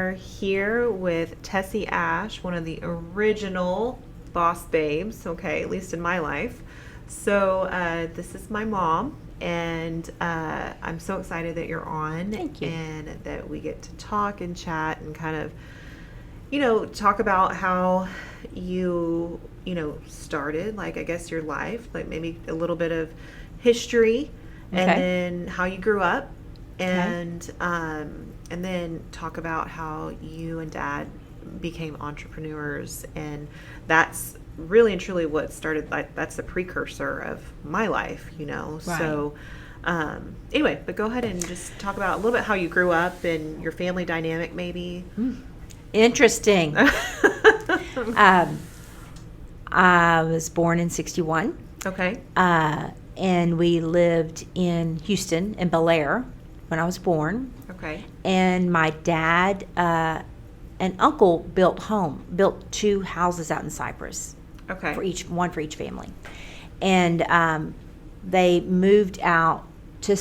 are here with Tessie Ashe, one of the original boss babes, okay, at least in my life. So this is my mom, and I'm so excited that you're on. Thank you. And that we get to talk and chat and kind of, talk about how you, started, like, I guess, your life, like maybe a little bit of history, and Okay. then how you grew up, and then talk about how you and Dad became entrepreneurs, and that's really and truly what started. Like, that's the precursor of my life, Right. So, anyway, but go ahead and just talk about a little bit how you grew up and your family dynamic, maybe. Interesting. I was born in 61, Okay. and we lived in Houston and Bel Air when I was born. Okay. And my dad and uncle built two houses out in Cyprus Okay. one for each family. And they moved out to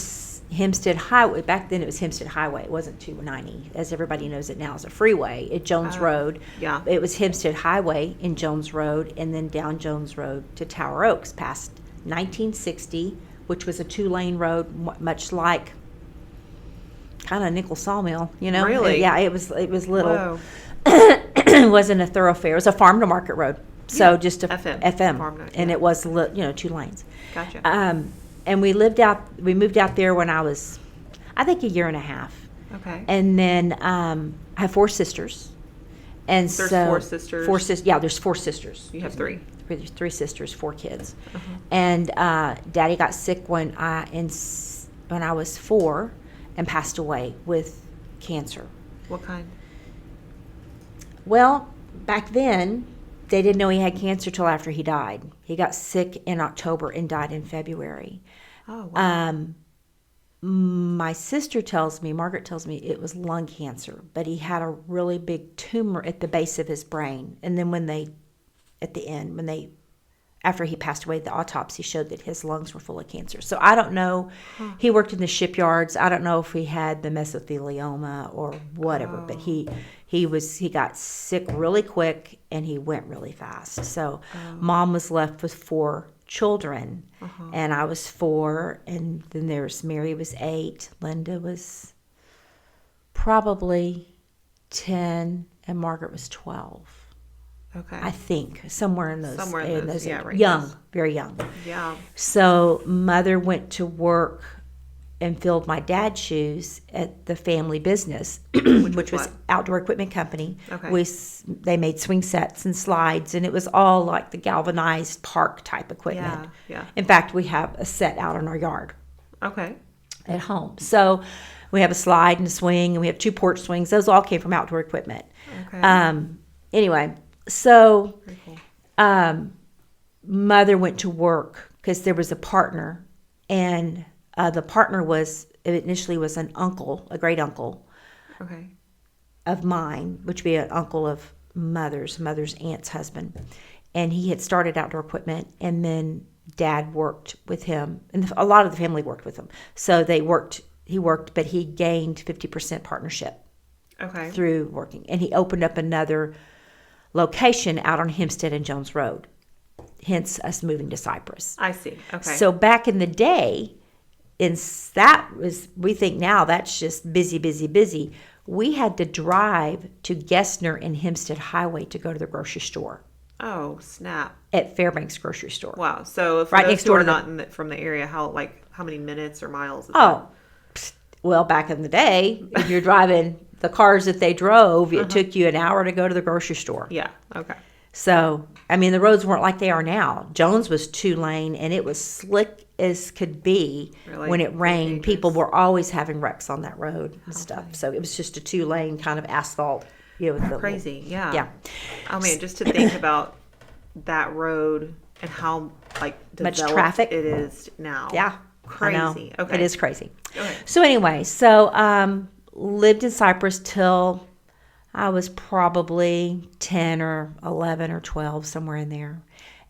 Hempstead Highway. Back then it was Hempstead Highway. It wasn't 290, as everybody knows it now as a freeway at Jones Road. Yeah. It was Hempstead Highway in Jones Road, and then down Jones Road to Tower Oaks past 1960, which was a 2-lane road, much like kind of Nickel Sawmill, Really? Yeah, it was little. Whoa. It wasn't a thoroughfare. It was a farm to market road. So Yeah. just a FM. Farm to- and yeah. it was 2 lanes. Gotcha. And we moved out there when I was, I think, a year and a half. Okay. And then I have 4 sisters. And There's so 4 sisters? Yeah, there's 4 sisters. You have 3. There's 3 sisters, 4 kids. Uh-huh. And Daddy got sick when I was 4 and passed away with cancer. What kind? Well, back then, they didn't know he had cancer till after he died. He got sick in October and died in February. Oh, wow. My sister Margaret tells me it was lung cancer, but he had a really big tumor at the base of his brain. And then after he passed away, the autopsy showed that his lungs were full of cancer. So I don't know. Huh. He worked in the shipyards. I don't know if he had the mesothelioma or whatever, but he got sick really quick and he went really fast. So Mom was left with 4 children, and I was 4, and then there's Mary was 8, Linda was probably 10, and Margaret was 12. Okay. I think somewhere in those yeah, right. young, very young. Yeah. So Mother went to work and filled my dad's shoes at the family business, which was what? outdoor equipment company. Okay. They made swing sets and slides, and it was all like the galvanized park type equipment. Yeah. In fact, we have a set out in our yard Okay. at home. So we have a slide and a swing, and we have 2 porch swings. Those all came from outdoor equipment. Okay. Anyway, so Very cool. Mother went to work because there was a partner, and the partner initially was an uncle, a great uncle Okay. of mine, which would be an uncle of mother's aunt's husband. And he had started outdoor equipment, and then Dad worked with him, and a lot of the family worked with him. So he worked, but he gained 50% partnership Okay. through working. And he opened up another location out on Hempstead and Jones Road, hence us moving to Cyprus. I see. Okay. So back in the day, we think now that's just busy. We had to drive to Gessner and Hempstead Highway to go to the grocery store Oh, snap. at Fairbanks grocery store. Wow. So for Right those next who door are to the- not from the area, how many minutes or miles is Oh, well, back in the day, if you're driving the cars that they drove, it took you an hour to go to the grocery store. that? Yeah. Okay. So, I mean, the roads weren't like they are now. Jones was 2-lane, and it was slick as could be. Really? When it rained. Dangerous. People were always having wrecks on that road and stuff. Okay. So it was just a 2-lane kind of asphalt. With the Crazy. Yeah. Yeah. Oh man, just to think about that road and how Much developed traffic. it is now. Yeah. Crazy. I know. Okay. It is crazy. Okay. So anyway, lived in Cyprus till I was probably 10 or 11 or 12, somewhere in there,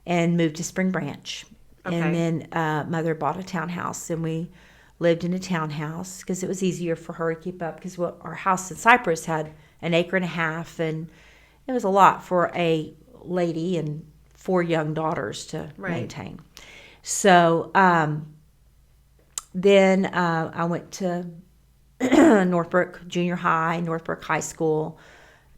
and moved to Spring Branch. Okay. And then Mother bought a townhouse, and we lived in a townhouse because it was easier for her to keep up because our house in Cyprus had an acre and a half, and it was a lot for a lady and 4 young daughters to maintain. So then I went to Northbrook Junior High, Northbrook High School.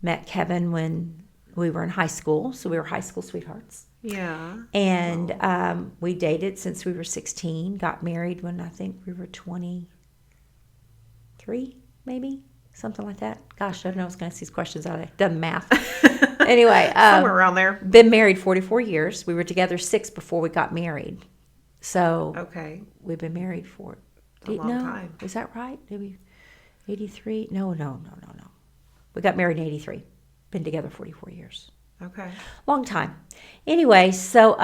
Met Kevin when we were in high school, so we were high school sweethearts. Yeah. And we dated since we were 16, got married when I think we were 23, maybe, something like that. Gosh, I don't know, I was going to ask these questions. I've done math. Anyway. Somewhere around there. Been married 44 years. We were together 6 before we got married. So okay, we've been married for a long time. Is that right? Maybe 83? No. We got married in 83. Been together 44 years. Okay. Long time. Anyway, so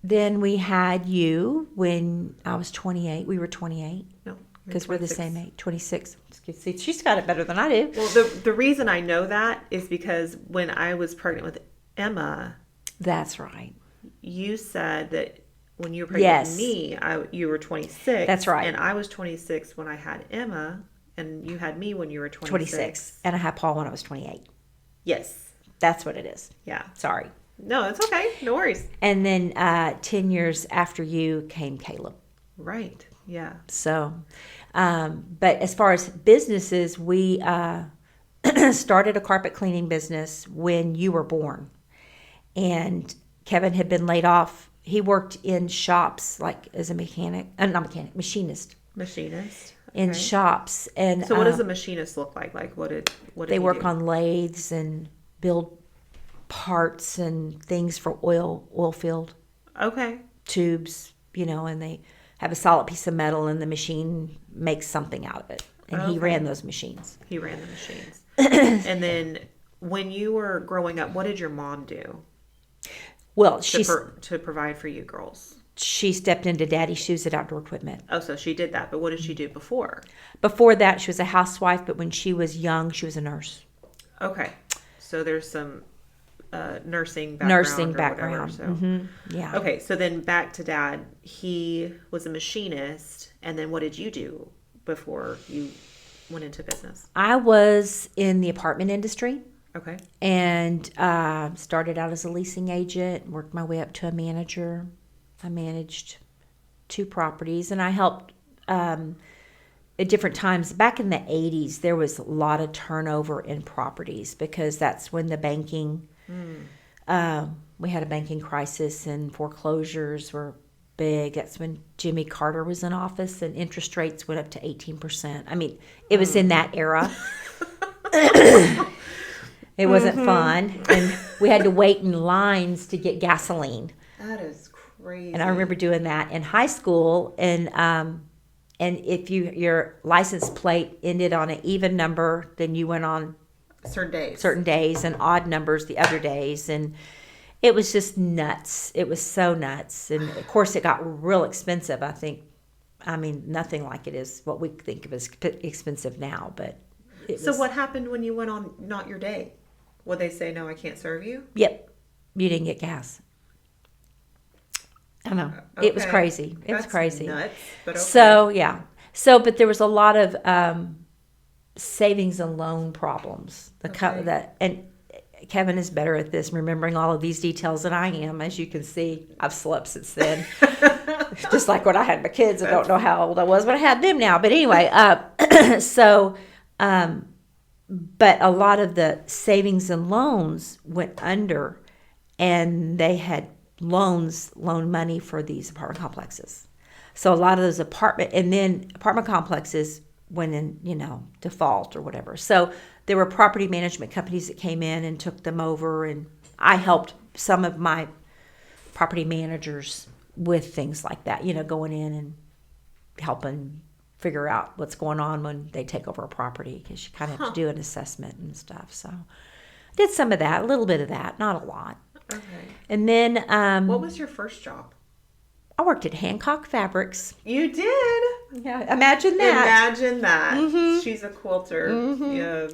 then we had you when I was 28. We were 28. No. Because we're the same age. 26. See, she's got it better than I do. Well, the reason I know that is because when I was pregnant with Emma. That's right. You said that when you were pregnant with me, you were 26. That's right. And I was 26 when I had Emma, and you had me when you were 26. And I had Paul when I was 28. Yes. That's what it is. Yeah. Sorry. No, it's okay. No worries. And then 10 years after you came Caleb. Right. Yeah. So, but as far as businesses, we started a carpet cleaning business when you were born. And Kevin had been laid off. He worked in shops, like as a machinist. Machinist. In shops. And so what does a machinist look like? Like what did they he work do? on lathes and build parts and things for oil field. Okay. Tubes, and they have a solid piece of metal and the machine makes something out of it. And he ran those machines. He ran the machines. And then when you were growing up, what did your mom do? Well, to provide for you girls. She stepped into daddy's shoes at Outdoor Equipment. Oh, so she did that. But what did she do before? Before that, she was a housewife, but when she was young, she was a nurse. Okay. So there's some nursing background. Whatever, so. Mm-hmm. Yeah. Okay, so then back to Dad. He was a machinist, and then what did you do before you went into business? I was in the apartment industry. Okay. And started out as a leasing agent, worked my way up to a manager. I managed 2 properties, and I helped at different times. Back in the 80s, there was a lot of turnover in properties because that's when the banking, we had a banking crisis and foreclosures were big. That's when Jimmy Carter was in office and interest rates went up to 18%. I mean, it was in that era. It wasn't fun, and we had to wait in lines to get gasoline. That is crazy. And I remember doing that in high school, and if your license plate ended on an even number, then you went on certain days, and odd numbers the other days, and it was just nuts. It was so nuts, and of course it got real expensive. I mean, nothing like it is what we think of as expensive now, but. So what happened when you went on not your day? Would they say, no, I can't serve you? Yep. You didn't get gas. I know. Okay. It was crazy. That's crazy. Nuts, but okay. So, yeah. But there was a lot of savings and loan problems. And Kevin is better at this, remembering all of these details than I am. As you can see, I've slept since then. Just like when I had my kids. I don't know how old I was, but I had them now. But anyway, but a lot of the savings and loans went under, and they had loan money for these apartment complexes. So a lot of those apartment complexes went in, default or whatever. So there were property management companies that came in and took them over, and I helped some of my property managers with things like that, going in and helping figure out what's going on when they take over a property, because you kind of have to do an assessment and stuff. So I did some of that, a little bit of that, not a lot. Okay. And then what was your first job? I worked at Hancock Fabrics. You did? Yeah, imagine that. Mm-hmm. She's a quilter. Mm-hmm. Yeah.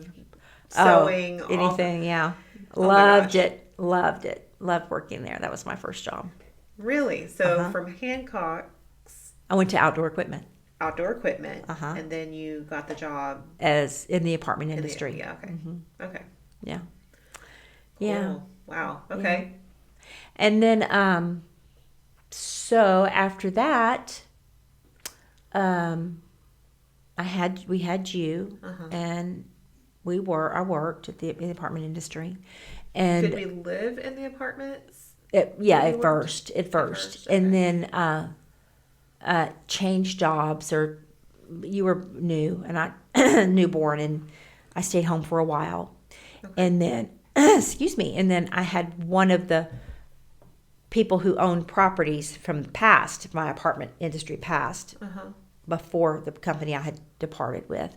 Sewing. Anything, yeah. Loved it. Loved working there. That was my first job. Really? So from Hancock. I went to Outdoor Equipment. outdoor equipment, Uh-huh. and then you got the job as in the apartment in the, industry. yeah, okay. Okay. Yeah. Cool. Yeah. Wow. Okay. And then, so after that, we had you, and I worked in the apartment industry, and Did we live in the apartments? at first, first, and okay. then changed jobs, or you were new and I newborn, and I stayed home for a while, and then excuse me, and then I had one of the people who owned properties from the past, my apartment industry past, before the company I had departed with,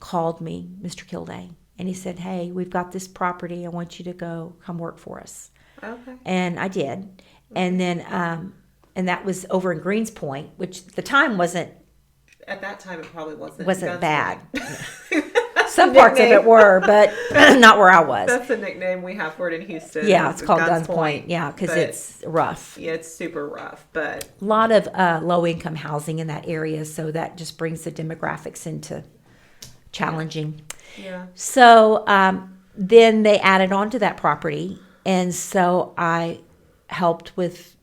called me, Mr. Kilday, and he said, "Hey, we've got this property. I want you to come work for us." Okay. And I did. And then, and that was over in Greens Point, which at the time wasn't At that time, it probably wasn't bad. Gunslinger. Some parts of it were, but not where I was. That's the nickname we have for it in Houston. Yeah, it's called Guns Point. Yeah, because it's rough. Yeah, it's super rough, but a lot of low-income housing in that area, so that just brings the demographics into challenging. yeah. So then they added on to that property, and so I helped with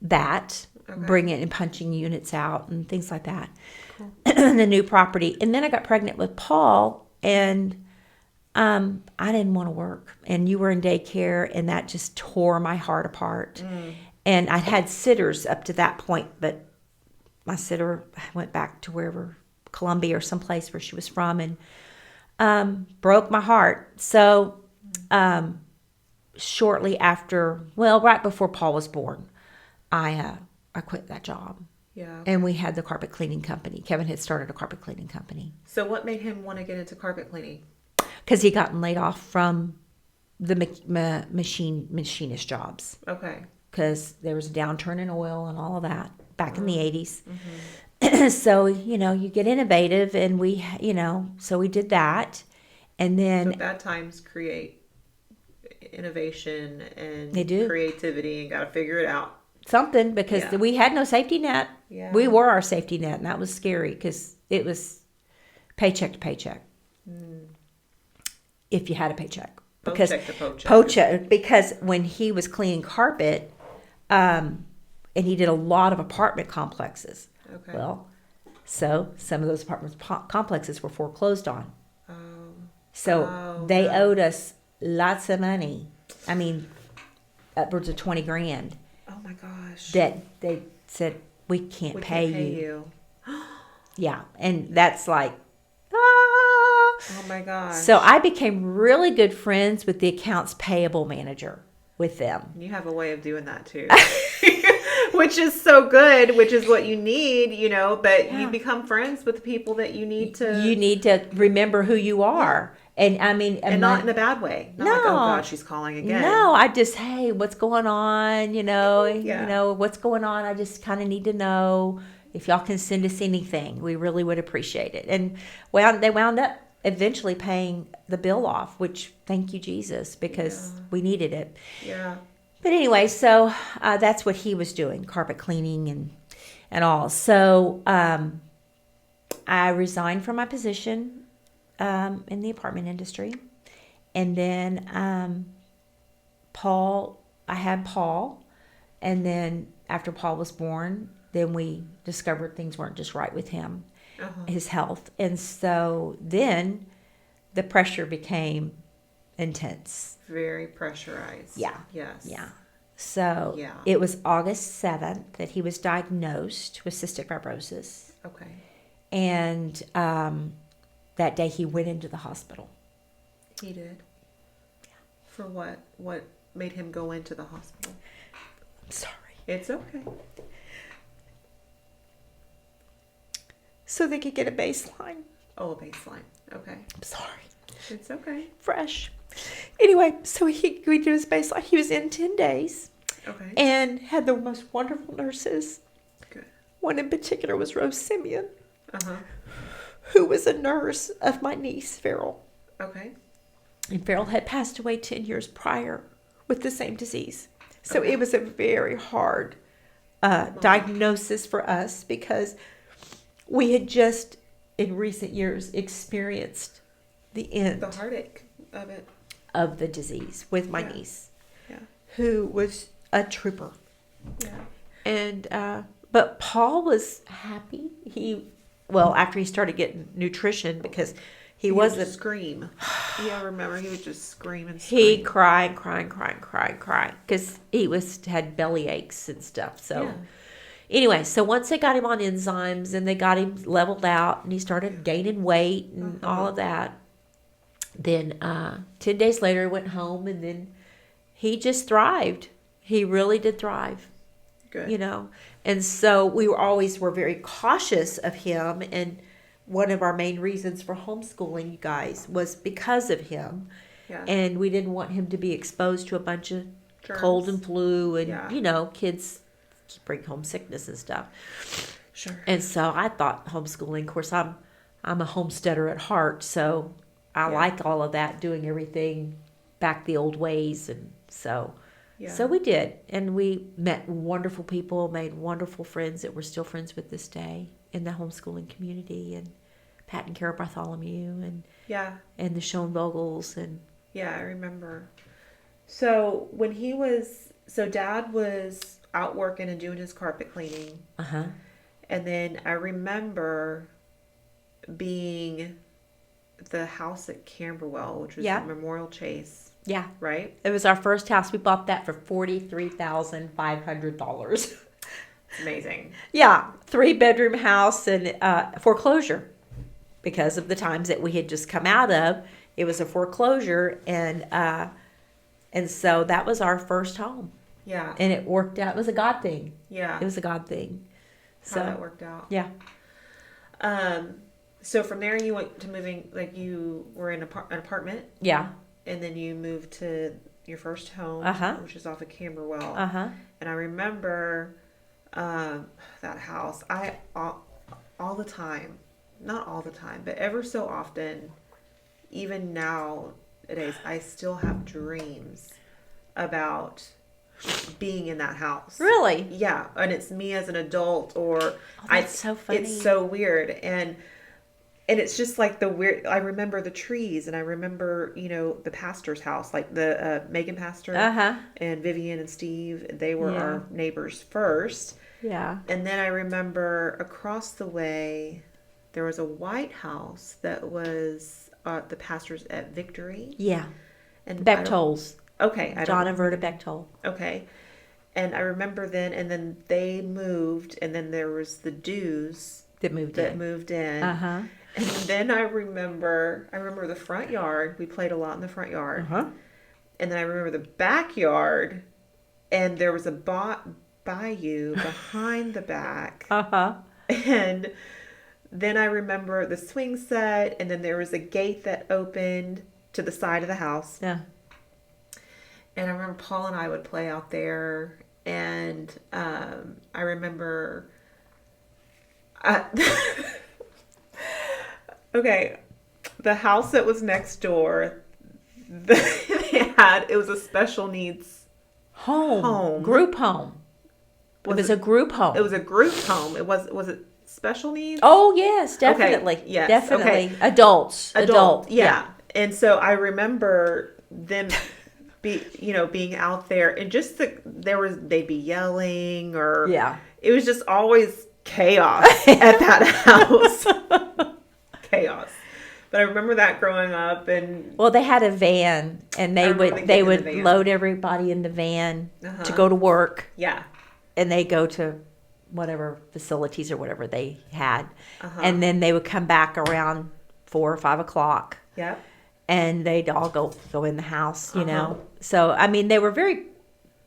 that, bringing and punching units out and things like that. Cool. The new property. And then I got pregnant with Paul, and I didn't want to work. And you were in daycare, and that just tore my heart apart. And I'd had sitters up to that point, but my sitter went back to wherever, Columbia or someplace where she was from, and broke my heart. So shortly after, right before Paul was born, I quit that job. Yeah. And we had the carpet cleaning company. Kevin had started a carpet cleaning company. So what made him want to get into carpet cleaning? Because he'd gotten laid off from the machinist jobs. Okay. Because there was a downturn in oil and all of that back in the 80s. So, you get innovative, and so we did that. And then... So bad times create innovation and They do. creativity, and got to figure it out. Something, because we had no safety net. Yeah. We were our safety net, and that was scary because it was paycheck to paycheck. If you had a paycheck. Because Paycheck to paycheck. Because when he was cleaning carpet, and he did a lot of apartment complexes. Okay. Well, so some of those apartment complexes were foreclosed on. So they owed us lots of money. I mean, upwards of $20,000. Oh my gosh. That they said, we can't pay you. Yeah, and that's like, Oh my gosh. So I became really good friends with the accounts payable manager with them. You have a way of doing that too. Which is so good, which is what you need, but you become friends with the people that you need to... You need to remember who you are. And I mean... And not in a bad way. Not like, oh God, she's calling again. No, I just, hey, what's going on? What's going on? I just kind of need to know if y'all can send us anything. We really would appreciate it. And they wound up eventually paying the bill off, which thank you, Jesus, because we needed it. Yeah. But anyway, so that's what he was doing, carpet cleaning and all. So I resigned from my position in the apartment industry. And then I had Paul. And then after Paul was born, then we discovered things weren't just right with him, his health. And so then the pressure became intense. Very pressurized. Yeah. Yes. Yeah. So it was August 7th that he was diagnosed with cystic fibrosis. Okay. And that day he went into the hospital. He did? Yeah. For what? What made him go into the hospital? I'm sorry. It's okay. So they could get a baseline. Oh, a baseline. Okay. I'm sorry. It's okay. Fresh. Anyway, so we did his baseline. He was in 10 days. Okay. And had the most wonderful nurses. Good. One in particular was Rose Simeon, Uh-huh. who was a nurse of my niece, Farrell. Okay. And Farrell had passed away 10 years prior with the same disease. So it was a very hard diagnosis for us because we had just in recent years experienced the end The heartache of it. of the disease with my Yeah. niece, Yeah. who was a trooper. Yeah. And but Paul was happy. After he started getting nutrition, because he Would wasn't. just scream. Yeah, I remember he would just scream and He scream. cried, because he had belly aches and stuff. So Yeah. anyway, so once they got him on enzymes and they got him leveled out and he started gaining weight and all of that, then 10 days later he went home, and then he just thrived. He really did thrive. Good. You know, and so we were very cautious of him, and one of our main reasons for homeschooling you guys was because of him. Yeah. And we didn't want him to be exposed to a bunch of Germs. cold and flu, and Yeah. kids bring home sickness and stuff. Sure. And so I thought homeschooling, of course I'm a homesteader at heart, so I like all of that, doing everything back the old ways. And so we did, and we met wonderful people, made wonderful friends that we're still friends with this day in the homeschooling community, and Pat and Carol Bartholomew, and the Schoenvogels, and I remember. So Dad was out working and doing his carpet cleaning, and then I remember being the house at Camberwell, which was the Memorial Chase. Yeah. Right? It was our first house. We bought that for $43,500. Amazing. Yeah. 3-bedroom house, and foreclosure. Because of the times that we had just come out of, it was a foreclosure, and so that was our first home. Yeah. And it worked out. It was a God thing. Yeah. It was a God thing. So how that worked out. Yeah. So from there you went to moving, like you were in an apartment. Yeah. And then you moved to your first home, which is off of Camberwell. And I remember that house. All the time, not all the time, but ever so often, even nowadays, I still have dreams about being in that house. Really? Yeah, and it's me as an adult, or that's so funny. It's so weird, and it's just like the weird. I remember the trees, and I remember the pastor's house, like the Megan pastor and Vivian and Steve. They were our neighbors first. Yeah. And then I remember across the way, there was a white house that was the pastors at Victory. Yeah. And Bechtol's. Okay. John and Verda Bechtol. Okay. And I remember then, and then they moved, and then there was the Dews that moved in. And then I remember the front yard. We played a lot in the front yard. And then I remember the backyard, and there was a bayou behind the back. And then I remember the swing set, and then there was a gate that opened to the side of the house. Yeah. And I remember Paul and I would play out there, and I remember... okay, the house that was next door, it was a special needs home. Group home. It was a group home. It was a group home. Was it special needs? Oh, yes, definitely. Okay. Yes. Definitely. Okay. Adult. Yeah. And so I remember them being out there, and just they'd be yelling, or it was just always chaos at that house. Chaos. But I remember that growing up, and they had a van, and they would load everybody in the van to go to work. Yeah. And they go to whatever facilities or whatever they had, and then they would come back around 4 or 5 o'clock. Yeah. And they'd all go in the house, know. So I mean, they were very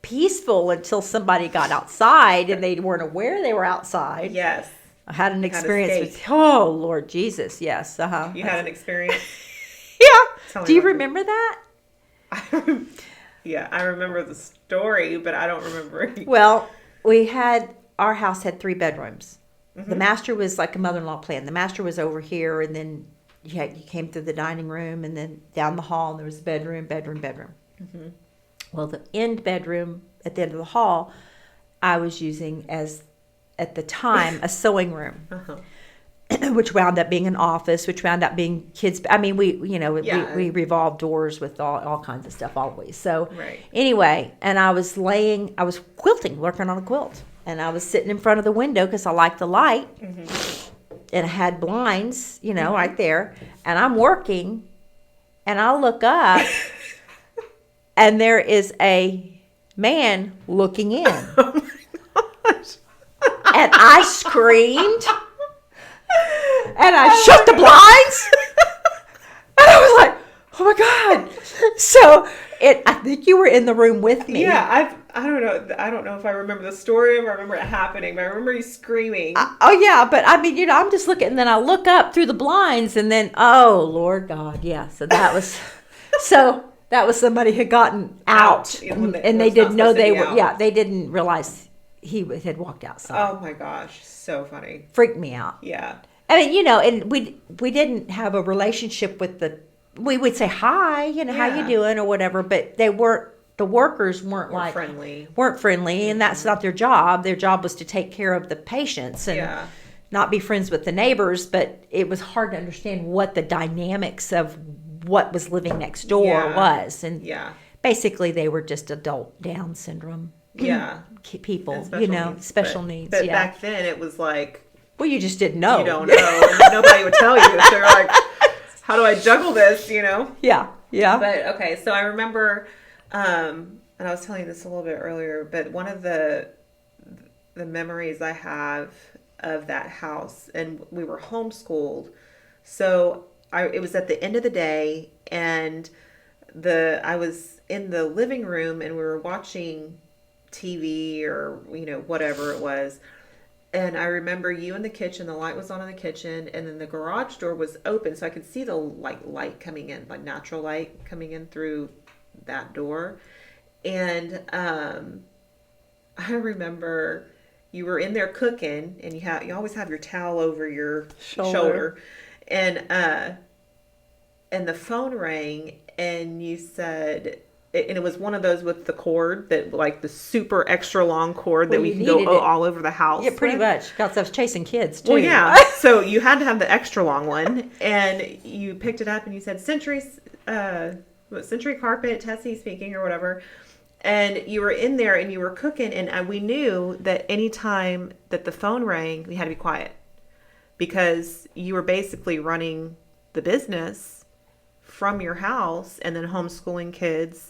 peaceful until somebody got outside, and they weren't aware they were outside. Yes. I had an experience with, oh, Lord Jesus, yes. You had an experience? Yeah. Do you remember that? Yeah, I remember the story, but I don't remember. Well, our house had 3 bedrooms. The master was like a mother-in-law plan. The master was over here, and then you came through the dining room, and then down the hall, and there was a bedroom. Well, the end bedroom at the end of the hall, I was using as, at the time, a sewing room. which wound up being an office, which wound up being kids. I mean, Yeah. we revolved doors with all kinds of stuff always. So Right. anyway, and I was quilting, working on a quilt. And I was sitting in front of the window because I liked the light. And I had blinds, right there. And I'm working, and I look up, and there is a man looking in. Oh my gosh. And I screamed, and I shut the blinds, and I was like, oh my God. So I think you were in the room with me. Yeah, I don't know if I remember the story or I remember it happening, but I remember you screaming. Oh yeah, but I mean, I'm just looking, and then I look up through the blinds, and then, oh Lord God, yeah. So that was somebody had gotten out, and they didn't know they were. Yeah, they didn't realize he had walked outside. Oh my gosh, so funny. Freaked me out. Yeah. I mean, and we didn't have a relationship with we would say hi, how you doing or whatever, but the workers weren't friendly, and that's not their job. Their job was to take care of the patients and not be friends with the neighbors, but it was hard to understand what the dynamics of what was living next door was. And basically they were just adult Down syndrome people, special needs. But back then it was like, well, you just didn't know. You don't know. And nobody would tell you. They're like, how do I juggle this, Yeah. But okay, so I remember, and I was telling you this a little bit earlier, but one of the memories I have of that house, and we were homeschooled, so it was at the end of the day, and I was in the living room, and we were watching TV or whatever it was. And I remember you in the kitchen, the light was on in the kitchen, and then the garage door was open, so I could see the light coming in, like natural light coming in through that door. And I remember you were in there cooking, and you always have your towel over your shoulder. And the phone rang, and you said, and it was one of those with the cord that, like the super extra long cord that we can go all over the house. Yeah, pretty much. Because I was chasing kids too. Well, yeah. So you had to have the extra long one, and you picked it up and you said, Century Carpet, Tessie speaking or whatever. And you were in there and you were cooking, and we knew that any time that the phone rang, we had to be quiet because you were basically running the business from your house and then homeschooling kids.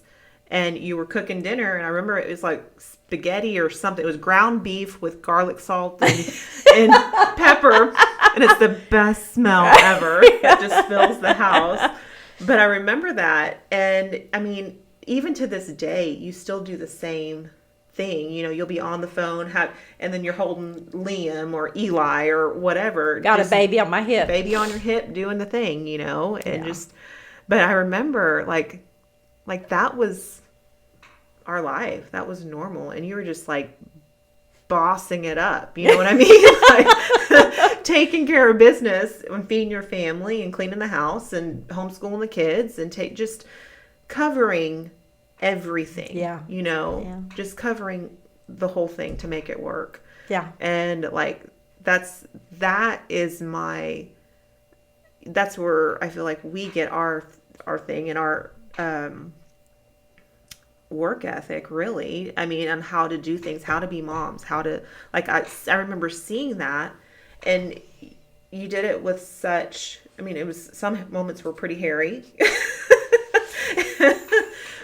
And you were cooking dinner, and I remember it was like spaghetti or something. It was ground beef with garlic salt and pepper, and it's the best smell ever. It just fills the house. But I remember that, and I mean, even to this day, you still do the same thing. You'll be on the phone, and then you're holding Liam or Eli or whatever. Got a baby on my hip. Baby on your hip, doing the thing, and just. But I remember, like that was our life. That was normal. And you were just like bossing it up. You know what I mean? Like taking care of business and feeding your family and cleaning the house and homeschooling the kids and just covering everything. Yeah. Just covering the whole thing to make it work. Yeah. And like, that's where I feel like we get our thing and our, work ethic, really. I mean, on how to do things, how to be moms, how to, like, I remember seeing that, and you did it with such, I mean, it was, some moments were pretty hairy,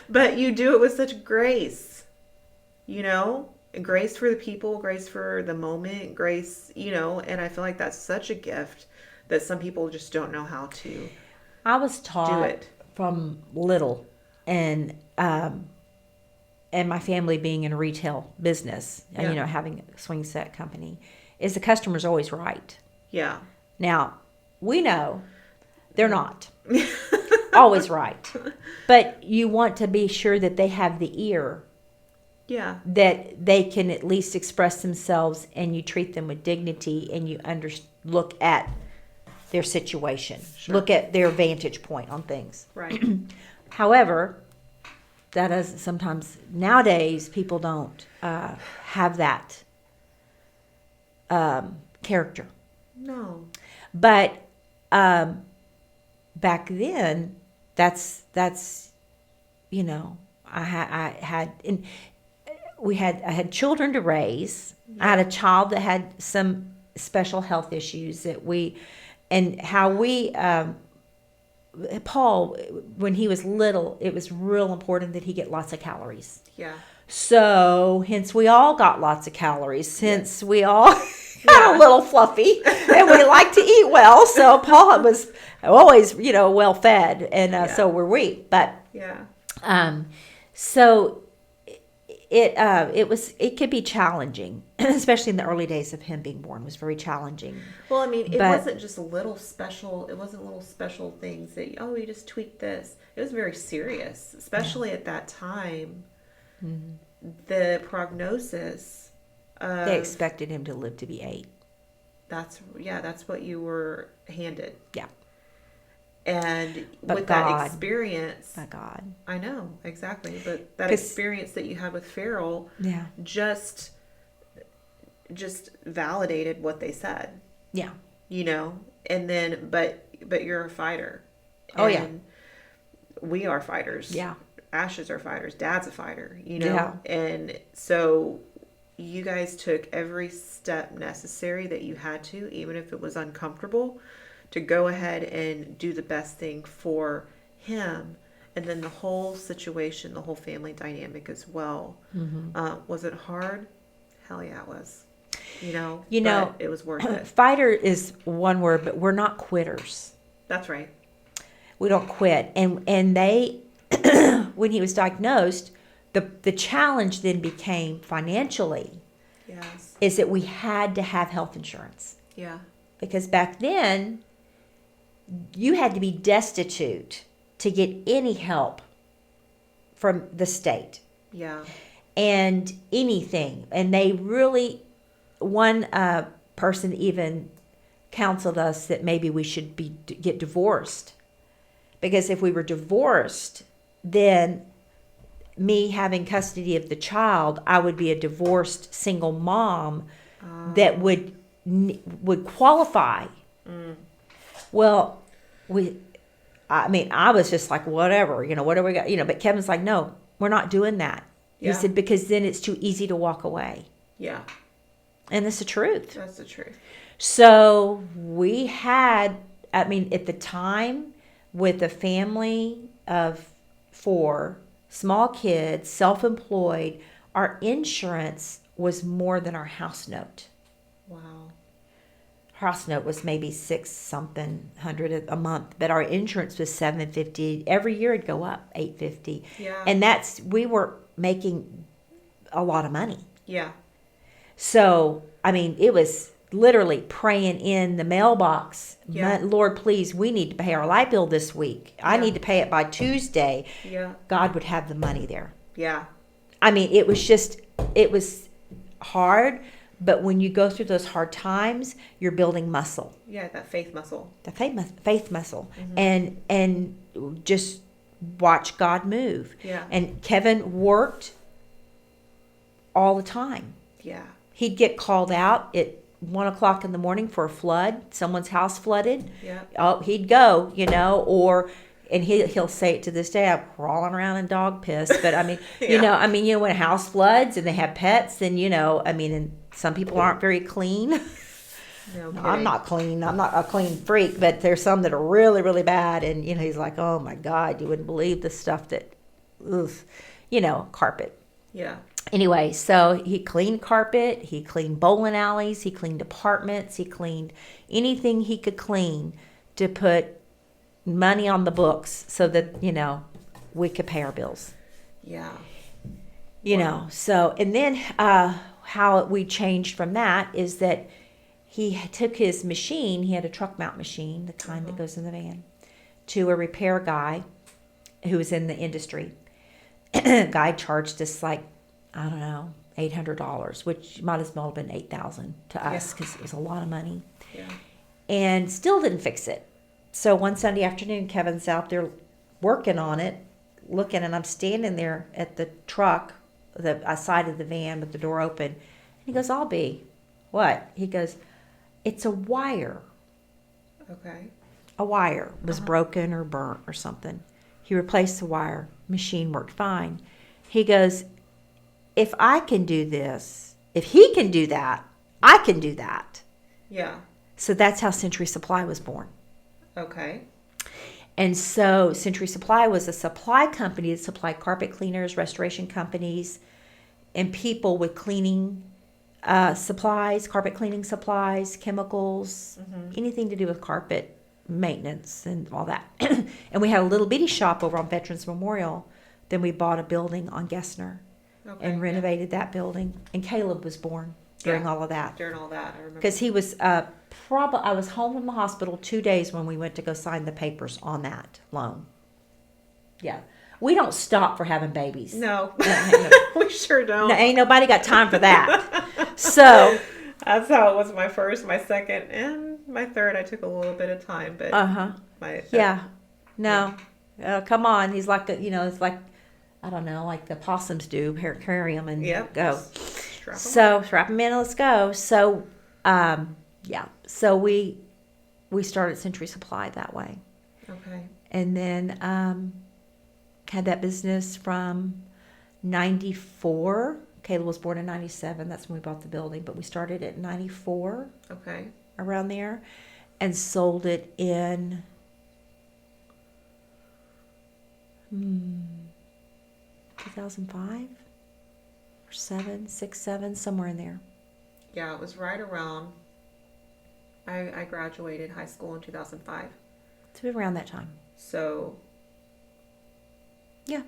but you do it with such grace, grace for the people, grace for the moment, grace, and I feel like that's such a gift that some people just don't know how to. I was taught from little, and my family being in a retail business, and having a swing set company, is the customer's always right. Yeah. Now, we know they're not always right, but you want to be sure that they have the ear. Yeah. That they can at least express themselves, and you treat them with dignity, and you look at their situation, look at their vantage point on things. Right. However, that is sometimes nowadays people don't have that character. No. But back then, that's you know, I had and I had children to raise. I had a child that had some special health issues and how we Paul, when he was little, it was real important that he get lots of calories. Yeah. So hence we all got lots of calories since we all got a little fluffy and we like to eat well. So Paul was always, well fed, and so were we. But so it could be challenging, especially in the early days of him being born. Was very challenging. Well, I mean, it wasn't just little special. It wasn't little special things that you just tweak this. It was very serious, especially at that time. Mm-hmm. The prognosis. They expected him to live to be 8. That's what you were handed. Yeah. And but with God, that experience, by God, I know exactly. But that experience that you had with Farrell, just validated what they said. Yeah. And then, but you're a fighter. Oh yeah. We are fighters. Yeah. Ashes are fighters. Dad's a fighter. And so you guys took every step necessary that you had to, even if it was uncomfortable, to go ahead and do the best thing for him. And then the whole situation, the whole family dynamic as well. Mm-hmm. Was it hard? Hell yeah, it was. But it was worth it. Fighter is one word, but we're not quitters. That's right. We don't quit. And they, when he was diagnosed, the challenge then became financially. Yes. Is that we had to have health insurance. Yeah. Because back then, you had to be destitute to get any help from the state. Yeah. And anything. And they really, one person even counseled us that maybe we should get divorced. Because if we were divorced, then me having custody of the child, I would be a divorced single mom that would qualify. Mm. Well, I was just like, whatever, what do we got? But Kevin's like, no, we're not doing that. Yeah. He said, because then it's too easy to walk away. Yeah. And that's the truth. That's the truth. So we had, at the time, with a family of 4, small kids, self-employed, our insurance was more than our house note. Wow. House note was maybe $600 a month, but our insurance was $750. Every year it'd go up $850. Yeah. And we were making a lot of money. Yeah. So, it was literally praying in the mailbox. Yeah. Lord, please, we need to pay our light bill this week. I need to pay it by Tuesday. Yeah. God would have the money there. Yeah. It was hard, but when you go through those hard times, you're building muscle. Yeah, that faith muscle. The faith muscle. Mm-hmm. And just watch God move. Yeah. And Kevin worked all the time. Yeah. He'd get called out at 1:00 in the morning for a flood. Someone's house flooded. Yeah. Oh, he'd go, and he'll say it to this day. I'm crawling around in dog piss, but yeah. When a house floods and they have pets, then and some people aren't very clean. No, I'm not clean. I'm not a clean freak, but there's some that are really, really bad. And he's like, oh my God, you wouldn't believe the stuff that, carpet. Yeah. Anyway, so he cleaned carpet, he cleaned bowling alleys, he cleaned apartments, he cleaned anything he could clean to put money on the books so that, we could pay our bills. Yeah. So, and then how we changed from that is that he took his machine, he had a truck mount machine, the kind that goes in the van, to a repair guy who was in the industry. Guy charged us like, I don't know, $800, which might as well have been $8,000 to us because it was a lot of money. Yeah. And still didn't fix it. So one Sunday afternoon, Kevin's out there working on it, looking, and I'm standing there at the truck, the side of the van with the door open. And he goes, I'll be. What? He goes, it's a wire. Okay. A wire was broken or burnt or something. He replaced the wire. Machine worked fine. He goes, if I can do this, if he can do that, I can do that. Yeah. So that's how Century Supply was born. Okay. And so Century Supply was a supply company that supplied carpet cleaners, restoration companies, and people with cleaning supplies, carpet cleaning supplies, chemicals, anything to do with carpet maintenance and all that. And we had a little bitty shop over on Veterans Memorial. Then we bought a building on Gessner and renovated that building. And Caleb was born during all of that. During all that, I remember. Because he was I was home from the hospital 2 days when we went to go sign the papers on that loan. Yeah. We don't stop for having babies. No. We sure don't. No, ain't nobody got time for that. So that's how it was my first, my second, and my third. I took a little bit of time, but come on. He's like it's like, I don't know, like the possums do. Carry them and go. Strap them in. Let's go. So so we started Century Supply that way. Okay. And then had that business from 94. Caleb was born in 97. That's when we bought the building. But we started at 94. Okay. Around there. And sold it in 2005 or 6, 7, somewhere in there. Yeah, it was right around. I graduated high school in 2005. So around that time. So. Yeah.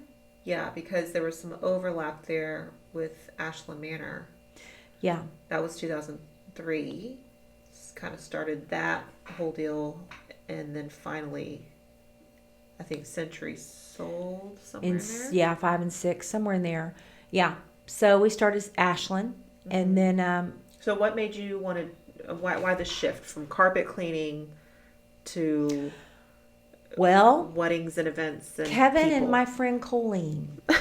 Yeah, because there was some overlap there with Ashland Manor. Yeah. That was 2003. Kind of started that whole deal. And then finally, I think Century sold somewhere in there. Yeah, 5 and 6, somewhere in there. Yeah. So we started Ashland. And then... so what made you want to... Why the shift from carpet cleaning to... weddings and events and Kevin people. And my friend Colleen. It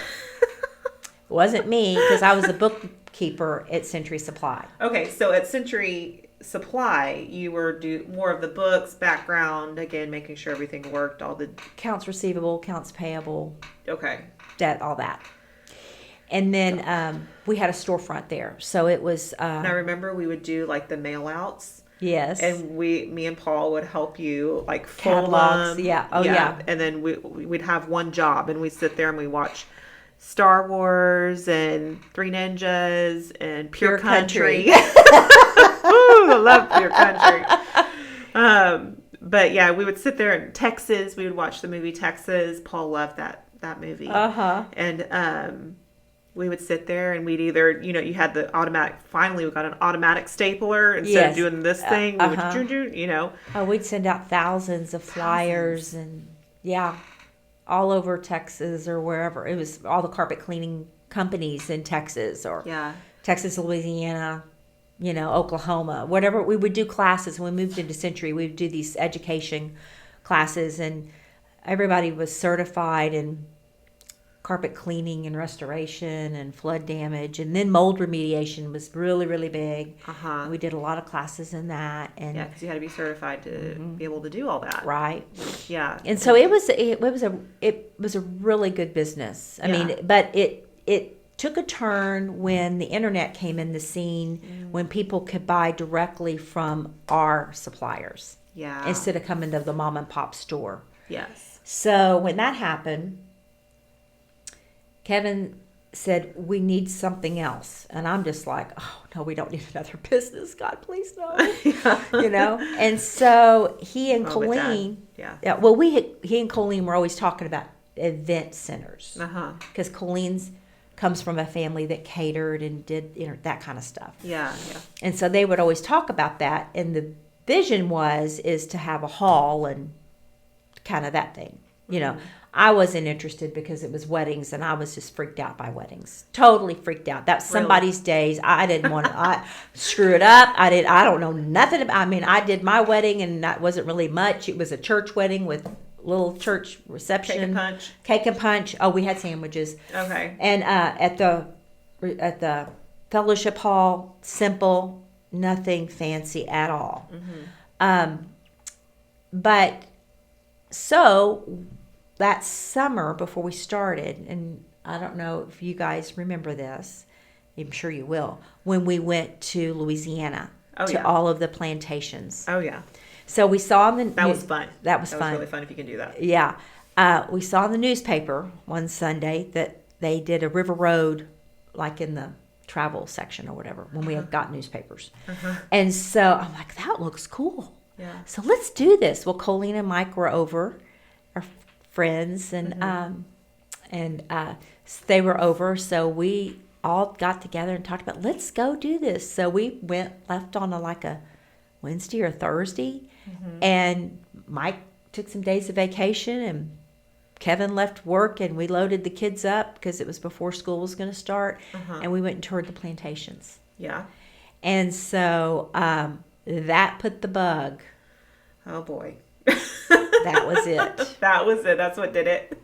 wasn't me, because I was a bookkeeper at Century Supply. Okay, so at Century Supply, you were more of the books, background, again, making sure everything worked, all the... Accounts receivable, accounts payable. Okay. Debt, all that. And then we had a storefront there. So it was... and I remember we would do like the mail outs. Yes. And me and Paul would help you like fold catalogs. them. Yeah. Oh yeah. And then we'd have one job, and we'd sit there and we watch Star Wars and Three Ninjas and Pure Country. Ooh, I love Pure Country. But yeah, we would sit there in Texas. We would watch the movie Texas. Paul loved that movie. And we would sit there and we'd either, you had the automatic, finally we got an automatic stapler instead of doing this thing. We would, Oh, we'd send out thousands of flyers and all over Texas or wherever. It was all the carpet cleaning companies in Texas or Texas, Louisiana, Oklahoma, whatever. We would do classes. When we moved into Century, we would do these education classes, and everybody was certified in carpet cleaning and restoration and flood damage, and then mold remediation was really, really big. We did a lot of classes in that, and because you had to be certified to be able to do all that, right? Yeah, and so it was a really good business. I mean, but it took a turn when the internet came in the scene, when people could buy directly from our suppliers, instead of coming to the mom and pop store. Yes. So when that happened, Kevin said, we need something else. And I'm just like, oh, no, we don't need another business. God, please no. And so he and Colleen, he and Colleen were always talking about event centers. Because Colleen's comes from a family that catered and did that kind of stuff. Yeah. And so they would always talk about that. And the vision is to have a hall and kind of that thing, I wasn't interested because it was weddings, and I was just freaked out by weddings. Totally freaked out. That's somebody's days. I didn't want to screw it up. I don't know nothing about. I mean, I did my wedding, and that wasn't really much. It was a church wedding with little church reception. Cake and punch. Oh, we had sandwiches. Okay. And at the fellowship hall, simple, nothing fancy at all. but so that summer before we started, and I don't know if you guys remember this, I'm sure you will, when we went to Louisiana all of the plantations. Oh, yeah. So we saw in the... That was fun. That was fun. That was really fun if you can do that. Yeah. We saw in the newspaper one Sunday that they did a River Road, like in the travel section or whatever, when we had got newspapers. And so I'm like, that looks cool. Yeah. So let's do this. Well, Colleen and Mike were over, our friends, and so they were over. So we all got together and talked about, let's go do this. So we left on a Wednesday or Thursday, and Mike took some days of vacation, and Kevin left work, and we loaded the kids up because it was before school was going to start, and we went and toured the plantations. Yeah. And so that put the bug. Oh, boy. That was it. That was it. That's what did it.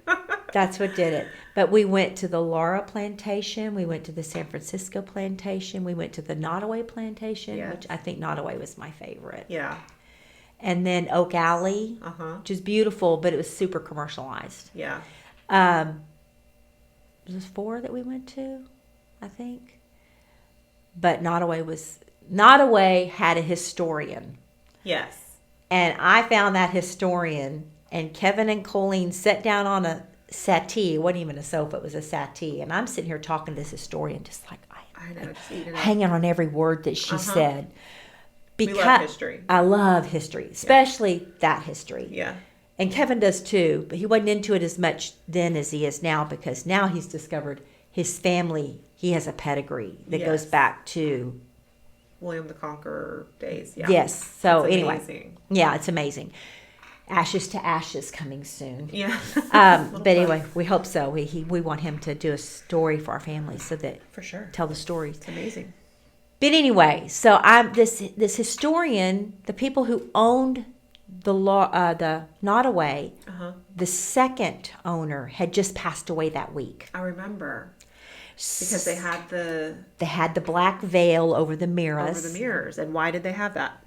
That's what did it. But we went to the Laura plantation. We went to the San Francisco plantation. We went to the Nottoway plantation, which I think Nottoway was my favorite. Yeah. And then Oak Alley, which is beautiful, but it was super commercialized. Yeah. There was 4 that we went to, I think. But Nottoway had a historian. Yes. And I found that historian, and Kevin and Colleen sat down on a settee. It wasn't even a sofa, it was a settee. And I'm sitting here talking to this historian, just like I know, just eating it. Hanging on every word that she said. Because we love history. I love history, especially that history. Yeah. And Kevin does too, but he wasn't into it as much then as he is now, because now he's discovered his family. He has a pedigree that goes back to William the Conqueror days. Yeah. Yes. So That's anyway, amazing. Yeah, it's amazing. Ashes to Ashes coming soon. Yeah. But anyway, we hope so. We want him to do a story for our family, so that for sure tell the stories. It's amazing. But anyway, so I'm this historian. The people who owned the Nottoway, the second owner had just passed away that week. I remember. Because they had the black veil over the mirrors. Over the mirrors. And why did they have that?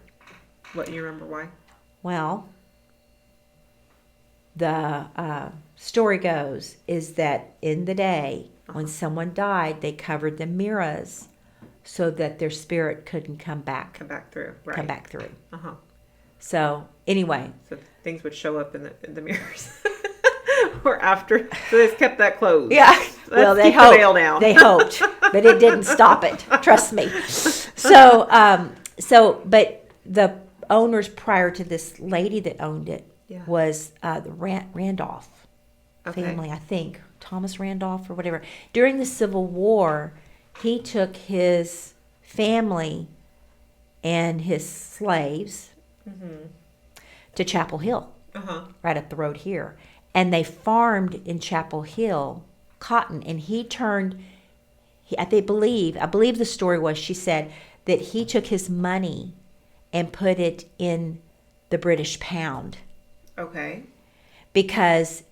What, you remember why? Well, the story goes is that in the day when someone died, they covered the mirrors so that their spirit couldn't come back. Come back through. Right. Come back through. So anyway. So things would show up in the mirrors. Or after. So they just kept that closed. Yeah. Well, they hoped. The veil down. They hoped, but it didn't stop it. Trust me. So, but the owners prior to this lady that owned it was the Randolph family, I think. Thomas Randolph or whatever. During the Civil War, he took his family and his slaves to Chapel Hill, right up the road here. And they farmed in Chapel Hill cotton, and I believe the story was, she said that he took his money and put it in the British pound. Okay. Because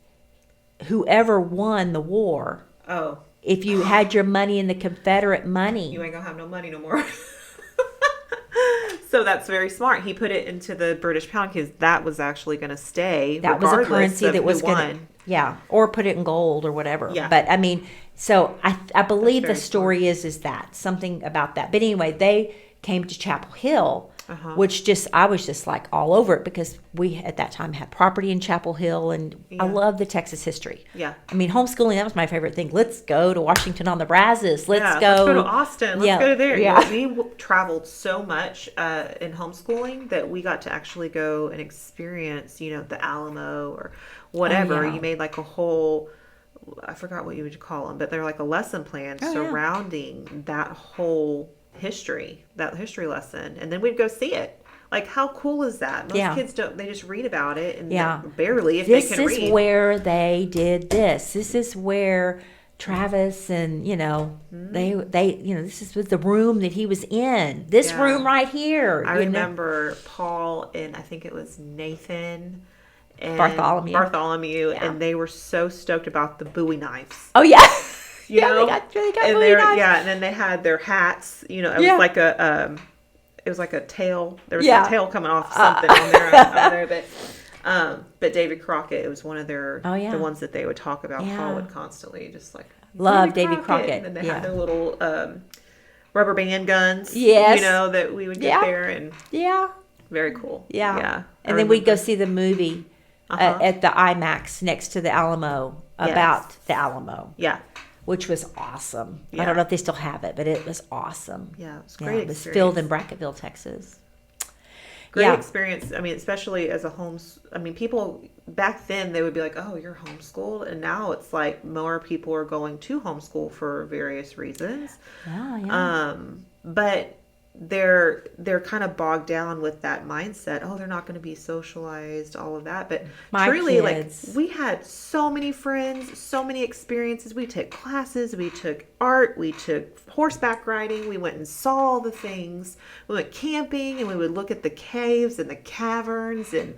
whoever won the war, if you had your money in the Confederate money, you ain't gonna have no money no more. So that's very smart. He put it into the British pound because that was actually going to stay. That was a currency that was going to, or put it in gold or whatever. Yeah. But I mean, so I believe the story is that something about that. But anyway, they came to Chapel Hill, which I was just like all over it, because we at that time had property in Chapel Hill, and I love the Texas history. Yeah. I mean, homeschooling, that was my favorite thing. Let's go to Washington on the Brazos. Let's go to Austin. Let's go to there. Yeah. We traveled so much in homeschooling that we got to actually go and experience, the Alamo or whatever. You made like a whole, I forgot what you would call them, but they're like a lesson plan surrounding that whole history lesson, and then we'd go see it. Like, how cool is that? Most kids don't, they just read about it, and barely if they can read. This is where they did this. This is where Travis and, they this was the room that he was in. This room right here. I remember Paul and I think it was Nathan and Bartholomew, and they were so stoked about the Bowie knives. Oh, yeah. You know? They got and Bowie knives. Yeah, and then they had their hats. It was like it was like a tail. There was Yeah. a tail coming off something on there. But David Crockett, it was one of their the ones that they would talk about. Yeah. Paul would constantly just like Love David Crockett. And then they had their little rubber band guns. Yes. That we would get there, and very cool. Yeah. And then we'd go see the movie at the IMAX next to the Alamo about the Alamo. Yeah. Which was awesome. Yeah. I don't know if they still have it, but it was awesome. Yeah, it was great. It was filmed in Brackettville, Texas. Great experience. I mean, especially as people back then, they would be like, oh, you're homeschooled. And now it's like more people are going to homeschool for various reasons. Yeah. But they're kind of bogged down with that mindset. Oh, they're not going to be socialized, all of that. But truly, kids. like, we had so many friends, so many experiences. We took classes, we took art, we took horseback riding, we went and saw all the things. We went camping, and we would look at the caves and the caverns, and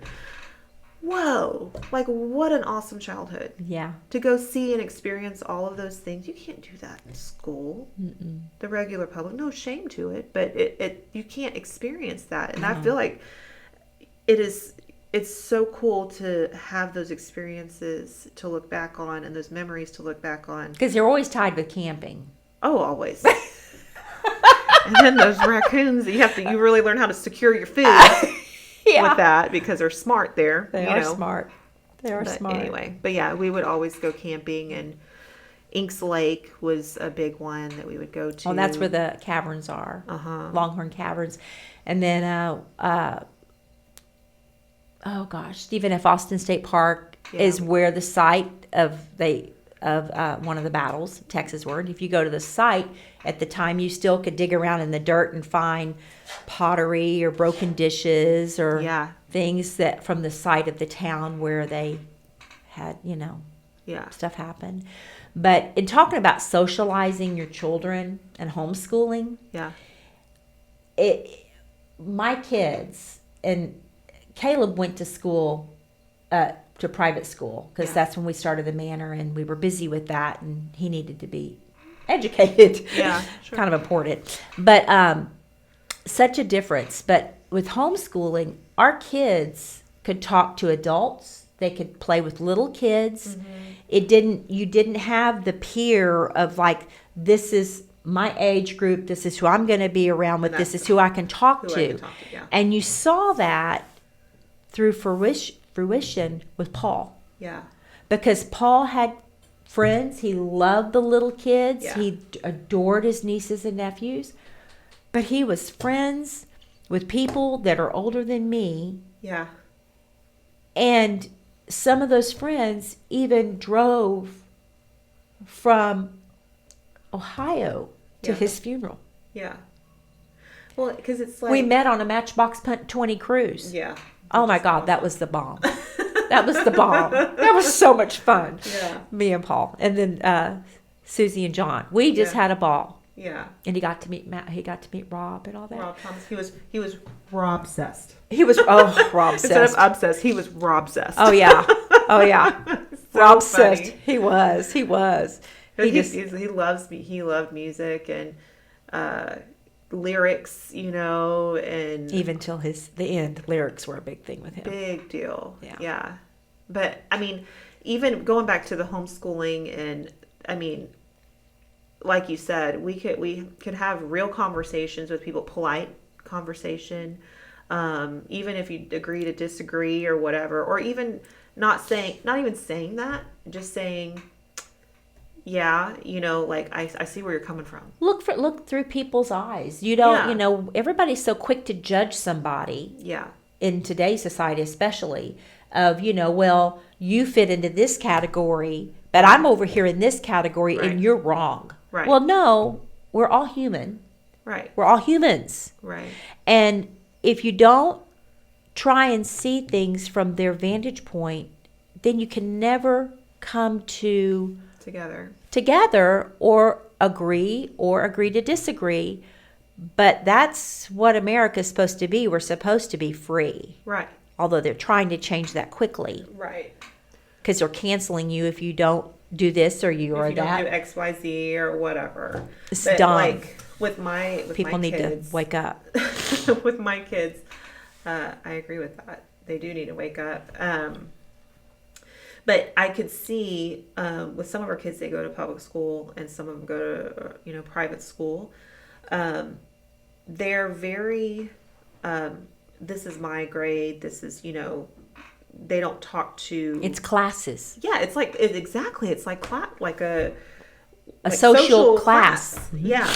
whoa, like, what an awesome childhood. Yeah. To go see and experience all of those things. You can't do that in school. Mm-mm. The regular public, no shame to it, but you can't experience that. And I feel like it's so cool to have those experiences to look back on, and those memories to look back on. Because they're always tied with camping. Oh, always. And then those raccoons, you really learn how to secure your food. With that, because they're smart there. They are smart. They are smart. Anyway, but yeah, we would always go camping, and Inks Lake was a big one that we would go to. Oh, that's where the caverns are. Longhorn Caverns. And then, Stephen F. Austin State Park is where the site of one of the battles, Texas were. And if you go to the site, at the time you still could dig around in the dirt and find pottery or broken dishes or things that from the site of the town where they had, stuff happen. But in talking about socializing your children and homeschooling, my kids, and Caleb went to school, to private school, because that's when we started the manor, and we were busy with that, and he needed to be educated. Yeah, sure. Kind of important. But such a difference. But with homeschooling, our kids could talk to adults. They could play with little kids. Mm-hmm. You didn't have the peer of like, this is my age group, this is who I'm going to be around with, this is who I can talk to. And you saw that through fruition with Paul. Yeah. Because Paul had friends. He loved the little kids. Yeah. He adored his nieces and nephews. But he was friends with people that are older than me. Yeah. And some of those friends even drove from Ohio to his funeral. Yeah. Well, because it's like... We met on a Matchbox 20 cruise. Yeah. Oh my God, that was the bomb. That was the bomb. That was so much fun. Yeah. Me and Paul. And then Susie and John. We just had a ball. Yeah. And he got to meet Matt. He got to meet Rob and all that. Rob Thomas. He was Rob-cessed. He was Rob-cessed. Instead of obsessed, he was Rob-cessed. Oh yeah. Oh yeah. So Rob-cessed. funny. He was. He loves me. He loved music and lyrics, and even till the end, lyrics were a big thing with him. Big deal. Yeah. But I mean, even going back to the homeschooling, and I mean, like you said, we could have real conversations with people, polite conversation, even if you agree to disagree or whatever, or even not even saying that, just saying, yeah, like I see where you're coming from. Look through people's eyes. You don't, everybody's so quick to judge somebody. Yeah. In today's society, especially, of well, you fit into this category, but I'm over here in this category, and you're wrong. Right. Well, no, we're all human. Right. We're all humans. Right. And if you don't try and see things from their vantage point, then you can never come together or agree to disagree. But that's what America's supposed to be. We're supposed to be free. Right. Although they're trying to change that quickly. Right. Because they're canceling you if you don't do this or you or that. If you don't do X, Y, Z or whatever. It's dumb. Like, with my People need kids, to wake up. with my kids, I agree with that. They do need to wake up. But I could see with some of our kids, they go to public school and some of them go to private school. They're very this is my grade. This is they don't talk to. It's classes. Yeah, it's like exactly. It's like like a social class. Mm-hmm. Yeah,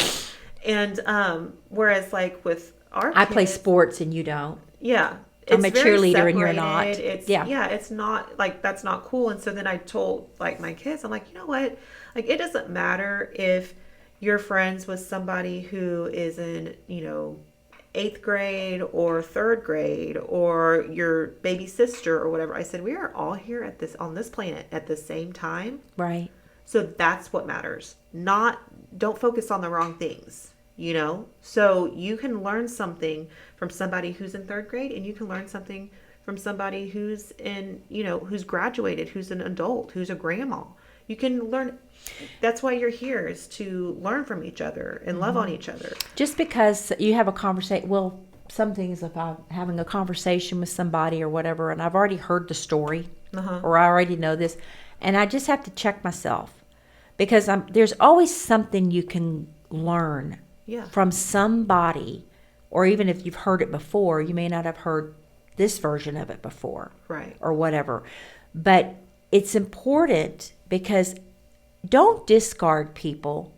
and whereas like with our I kids, play sports and you don't. Yeah. I'm a It's very cheerleader and you're separated. not. It's not like that's not cool. And so then I told like my kids, I'm like, you know what? Like it doesn't matter if you're friends with somebody who is in, 8th grade or 3rd grade or your baby sister or whatever. I said, we are all here on this planet at the same time. Right. So that's what matters. Don't focus on the wrong things. So you can learn something from somebody who's in 3rd grade and you can learn something from somebody who's who's graduated, who's an adult, who's a grandma. You can learn. That's why you're here, is to learn from each other and love on each other. Just because you have a conversation, some things, if I'm having a conversation with somebody or whatever, and I've already heard the story or I already know this, and I just have to check myself because there's always something you can learn from somebody, or even if you've heard it before, you may not have heard this version of it before, right, or whatever. But it's important because don't discard people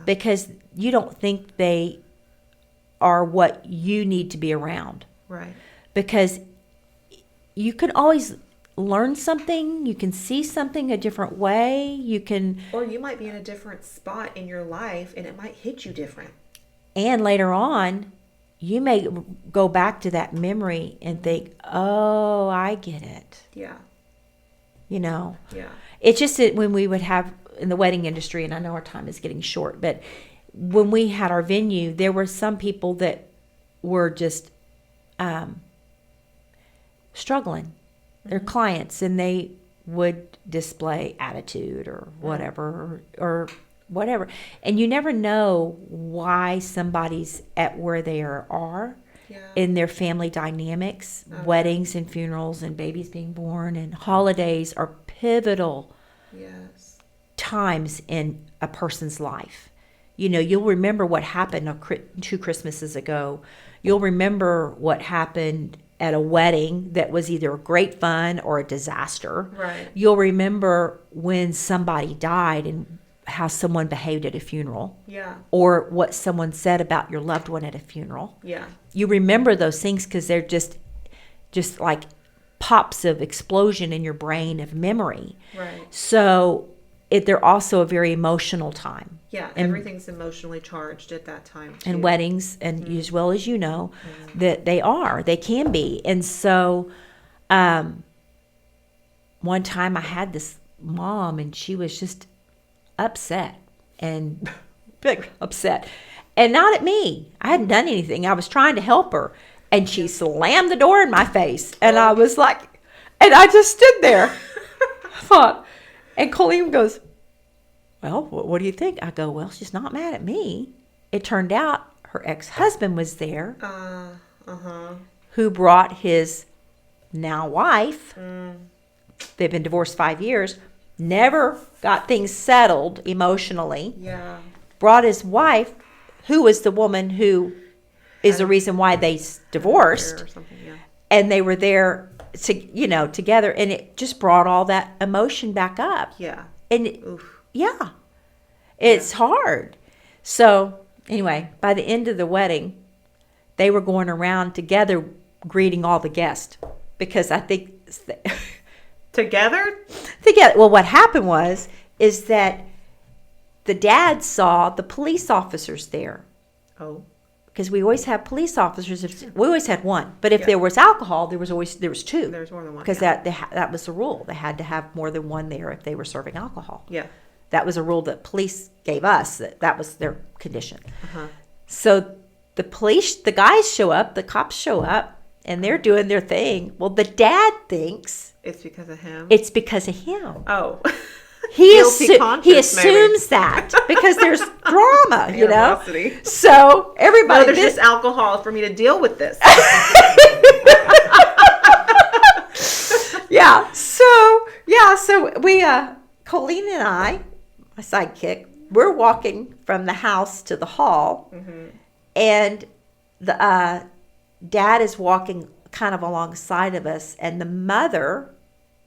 because you don't think they are what you need to be around. Right. Because you can always learn something, you can see something a different way, or you might be in a different spot in your life and it might hit you different. And later on, you may go back to that memory and think, oh, I get it. Yeah. Yeah. It's just that when we would have in the wedding industry, and I know our time is getting short, but when we had our venue, there were some people that were just struggling. They're clients, and they would display attitude or whatever, or whatever. And you never know why somebody's at where they are in their family dynamics. Weddings and funerals and babies being born and holidays are pivotal times in a person's life. You'll remember what happened 2 Christmases ago. You'll remember what happened at a wedding that was either great fun or a disaster. Right. You'll remember when somebody died and how someone behaved at a funeral. Yeah. Or what someone said about your loved one at a funeral. Yeah. You remember those things because they're just like pops of explosion in your brain of memory. Right. So they're also a very emotional time. Yeah, everything's emotionally charged at that time too. And weddings, and as well as that they can be. And so one time I had this mom and she was just upset and big upset. And not at me. I hadn't done anything. I was trying to help her. And she slammed the door in my face. And I was like, and I just stood there. I thought, and Colleen goes, well, what do you think? I go, well, she's not mad at me. It turned out her ex-husband was there who brought his now wife. They've been divorced 5 years, never got things settled emotionally. Yeah. Brought his wife, who was the woman who is the reason why they divorced. Or something, yeah. And they were there together, and it just brought all that emotion back up. Yeah. And oof. Yeah, it's hard. So anyway, by the end of the wedding, they were going around together greeting all the guests because I think Together. Well, what happened is that the dad saw the police officers there. Oh. Because we always have police officers. We always had one, but if there was alcohol, there was 2. There's more than one. Because that was the rule. They had to have more than one there if they were serving alcohol. Yeah. That was a rule that police gave us. That was their condition. So the guys show up, the cops show up, and they're doing their thing. Well, the dad thinks It's because of him. it's because of him. Oh. he Guilty conscience, he assumes that because there's drama, you know. Animosity. So everybody, No, there's just alcohol for me to deal with this. So we, Colleen and I, my sidekick, we're walking from the house to the hall, and the dad is walking kind of alongside of us, and the mother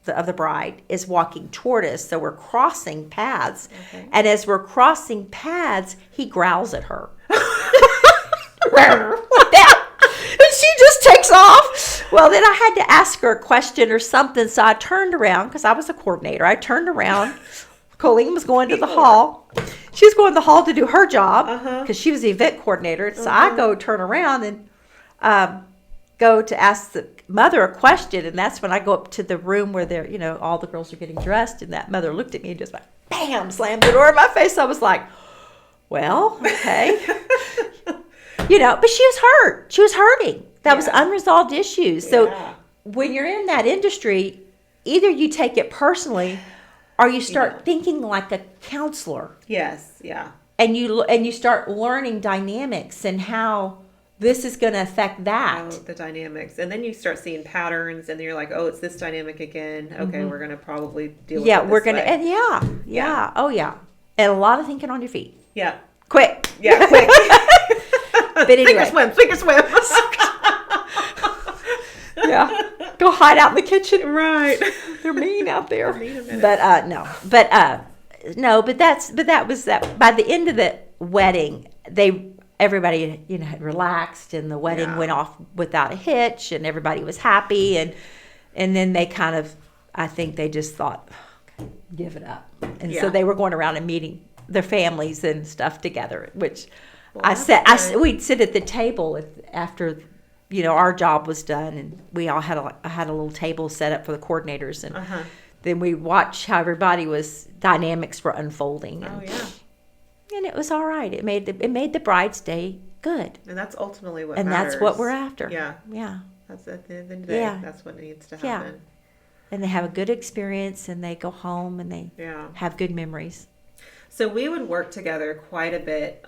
of the bride is walking toward us. So we're crossing paths, and as we're crossing paths, he growls at her. Like that. And she just takes off. Well, then I had to ask her a question or something, so I turned around because I was a coordinator. I turned around. Colleen was going to the hall. She was going to the hall to do her job because she was the event coordinator. So I go turn around and go to ask the mother a question, and that's when I go up to the room where they're, all the girls are getting dressed, and that mother looked at me and just like, bam, slammed the door in my face. I was like, well, okay. But she was hurt. She was hurting. That was unresolved issues. So when you're in that industry, either you take it personally or you start thinking like a counselor. Yes, yeah. And you start learning dynamics and how this is going to affect that. Oh, the dynamics. And then you start seeing patterns and then you're like, oh, it's this dynamic again. Okay, we're going to probably deal with it this we're going to, way. and oh yeah. And a lot of thinking on your feet. Yeah. Quick. Yeah, quick. But anyway. Sink or swim. Yeah. Go hide out in the kitchen. Right. They're mean out there. They're mean a minute. But but that was that. By the end of the wedding, everybody had relaxed, and the wedding went off without a hitch, and everybody was happy, and then they kind of, I think they just thought, okay, give it up, and so they were going around and meeting their families and stuff together, which we'd sit at the table after our job was done, and we all had a little table set up for the coordinators, and then we watched how dynamics were unfolding. And it was all right. It made the bride's day good. And that's ultimately what matters. And that's what we're after. Yeah. Yeah. That's at the end of the day. That's what needs to happen. Yeah. And they have a good experience, and they go home, and they have good memories. So we would work together quite a bit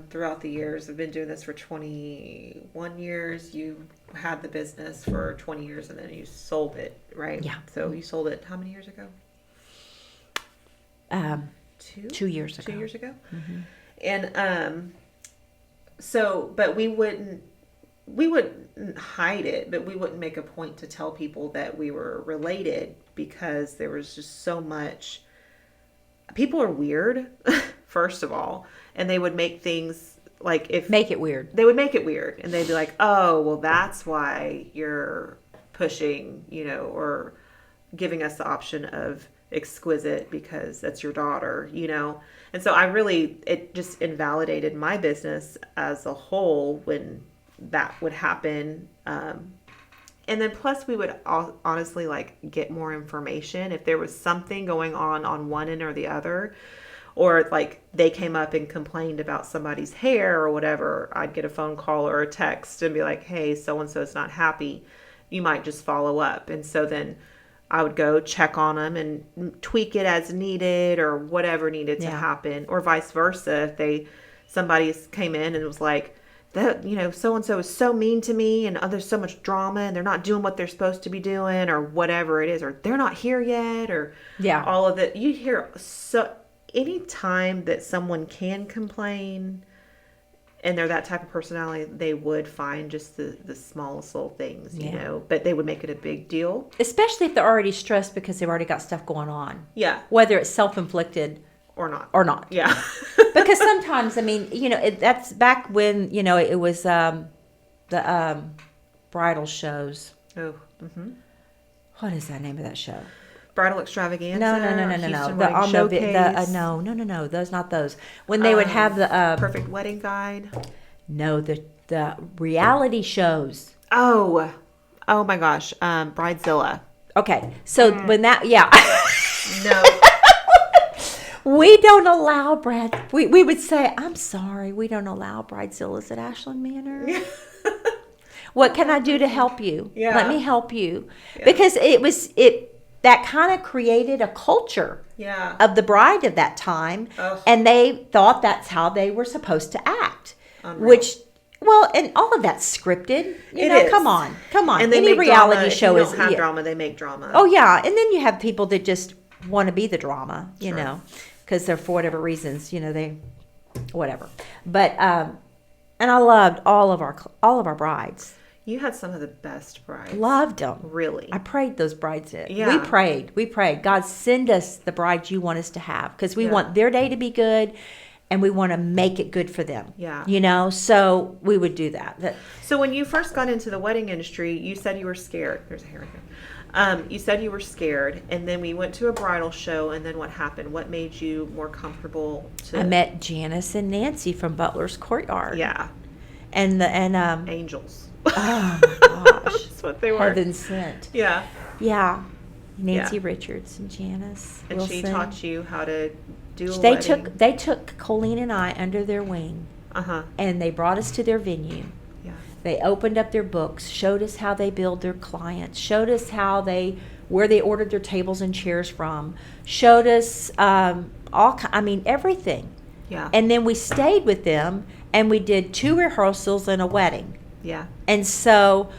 throughout the years. I've been doing this for 21 years. You had the business for 20 years, and then you sold it, right? Yeah. So you sold it how many years ago? 2 years ago. 2 years ago? Mm-hmm. And but we wouldn't hide it, but we wouldn't make a point to tell people that we were related because there was just so much. People are weird, first of all, and they would make things like make it weird. They would make it weird, and they'd be like, "Oh, well, that's why you're pushing, or giving us the option of exquisite because that's your daughter, And so it just invalidated my business as a whole when that would happen. And then plus we would honestly get more information if there was something going on one end or the other, or they came up and complained about somebody's hair or whatever. I'd get a phone call or a text and be like, hey, so-and-so is not happy. You might just follow up. And so then I would go check on them and tweak it as needed or whatever needed to happen, or vice versa. If somebody came in and was like, that, so-and-so is so mean to me, and there's so much drama, and they're not doing what they're supposed to be doing, or whatever it is, or they're not here yet, or all of that. You hear any time that someone can complain and they're that type of personality, they would find just the smallest little things, but they would make it a big deal. Especially if they're already stressed because they've already got stuff going on. Yeah. Whether it's self-inflicted or not. Yeah. Because sometimes, that's back when, it was the bridal shows. Oh. Mm-hmm. What is that name of that show? Bridal Extravaganza. No. Those, not those. When they would have the Perfect Wedding Guide. No, the reality shows. Oh my gosh. Bridezilla. Okay, so when that, No. We don't allow we would say, I'm sorry, we don't allow bridezillas at Ashland Manor. What can I do to help you? Yeah. Let me help you. Yeah. Because that kind of created a culture Yeah. of the bride of that time. Ugh. And they thought that's how they were supposed to act. Unreal. Which, well, and all of that's scripted. You It know, is. come on. And they Any make reality drama. show If you is don't have drama, they make drama. Oh yeah, and then you have people that just want to be the drama, you Sure. know, because they're, for whatever reasons, you know, they whatever. But and I loved all of our brides. You had some of the best brides. Loved them. Really. I prayed those brides in. Yeah. We prayed. God, send us the brides you want us to have, because we Yeah. want their day to be good, and we want to make it good for them. Yeah. You know, so we would do that. So when you first got into the wedding industry, you said you were scared. There's a hair right there. You said you were scared, and then we went to a bridal show, and then what happened? What made you more comfortable to... I met Janice and Nancy from Butler's Courtyard. Yeah. And Angels. oh my gosh. That's what they were. Heaven sent. Yeah. Yeah. Nancy Yeah. Richards and Janice And Wilson. she taught you how to do a They wedding. took Colleen and I under their wing, Uh-huh. and they brought us to their venue. Yeah. They opened up their books, showed us how they build their clients, showed us where they ordered their tables and chairs from, showed us everything. Yeah. And then we stayed with them, and we did 2 rehearsals and a wedding. Yeah. And so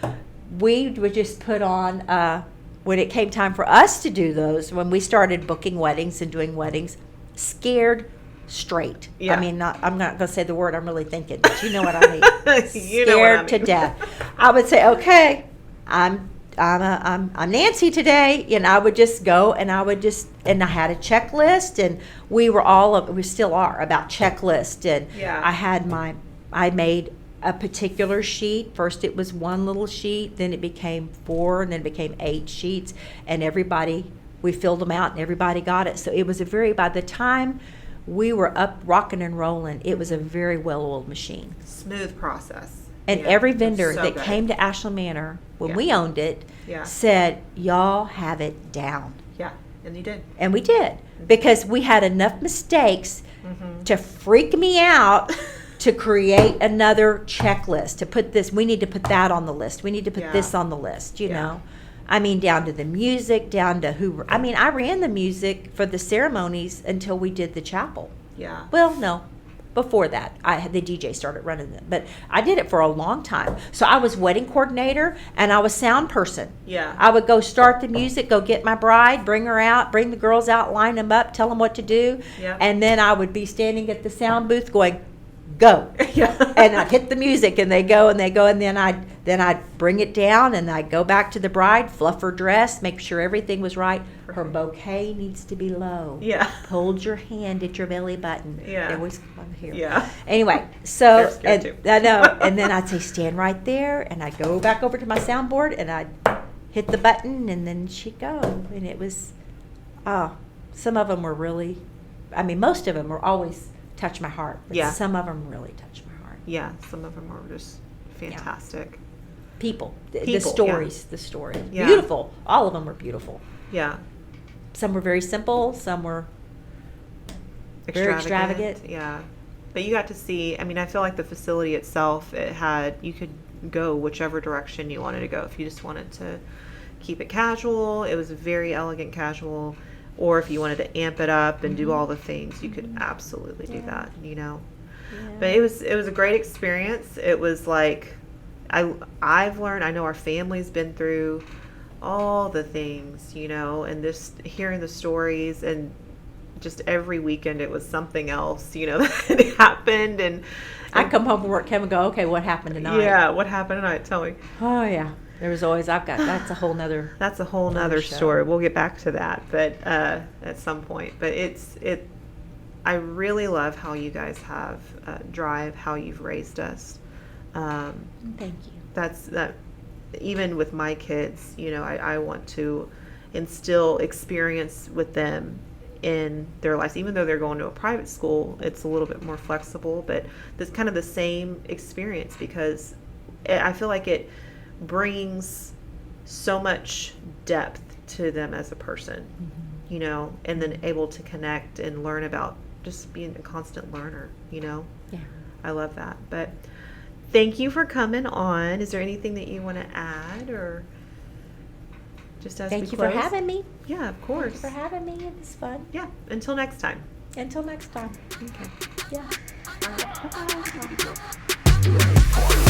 we would just put on, when it came time for us to do those, when we started booking weddings and doing weddings, scared straight. Yeah. I mean, I'm not going to say the word I'm really thinking, but you know what I mean. You know what I Scared to mean. death. I would say, okay, I'm Nancy today, and I would just go, and I had a checklist, and we still are about checklist, and Yeah. I made a particular sheet. First it was 1 little sheet, then it became 4, and then it became 8 sheets, and we filled them out, and everybody got it. So it was by the time we were up rocking and rolling, it was a very well-oiled machine. Smooth process. And Yeah. every That's vendor so that good. came to Ashland Manor when Yeah. we owned it Yeah. said, y'all have it down. Yeah. And you did. And we did, because we had enough mistakes to freak me out to create another checklist, to put this, we need to put that on the list. We need to put Yeah. this on the list, you Yeah. know. I mean, down to the music, down to I ran the music for the ceremonies until we did the chapel. Yeah. Well, no. Before that, the DJ started running it, but I did it for a long time. So I was wedding coordinator, and I was sound person. Yeah. I would go start the music, go get my bride, bring her out, bring the girls out, line them up, tell them what to do, Yeah. and then I would be standing at the sound booth going, go. Yeah. And I'd hit the music, and they go, and then I'd bring it down, and I'd go back to the bride, fluff her dress, make sure everything was right. Her bouquet needs to be low. Yeah. Hold your hand at your belly button. Yeah. They always come here. Yeah. Anyway, so They're scared too. I know, and then I'd say stand right there, and I'd go back over to my soundboard, and I'd hit the button, and then she'd go, and it was, some of them were really, most of them were always touch my heart, but Yeah. some of them really touch my heart. Yeah. Some of them were just fantastic. People, the People, stories, Yeah. beautiful. All of them were beautiful. Yeah. Some were very simple. Some were very extravagant. Yeah. But you got to see, I feel like the facility itself, you could go whichever direction you wanted to go. If you just wanted to keep it casual, it was very elegant casual. Or if you wanted to amp it up and do all the things, you could absolutely do that, you know. Yeah. But it was a great experience. It was like, I've learned, I know our family's been through all the things, you know, and just hearing the stories, and just every weekend it was something else, you know, that happened. And I come home from work, Kevin, go, okay, what happened tonight? yeah, what happened tonight? Tell me. Oh yeah, there was always. That's a whole nother. That's a whole nother show. story. We'll get back to that, but at some point. But I really love how you guys have drive, how you've raised us. Thank you. That even with my kids, you know, I want to instill experience with them in their lives. Even though they're going to a private school, it's a little bit more flexible, but it's kind of the same experience, because I feel like it brings so much depth to them as a person, you know, and then able to connect and learn about just being a constant learner, you know. Yeah. I love that. But thank you for coming on. Is there anything that you want to add, or just as Thank we you close. for having me. Yeah, of course. For having me. It was fun. Yeah. Until next time. Until next time. Okay. Yeah. All right. Bye-bye.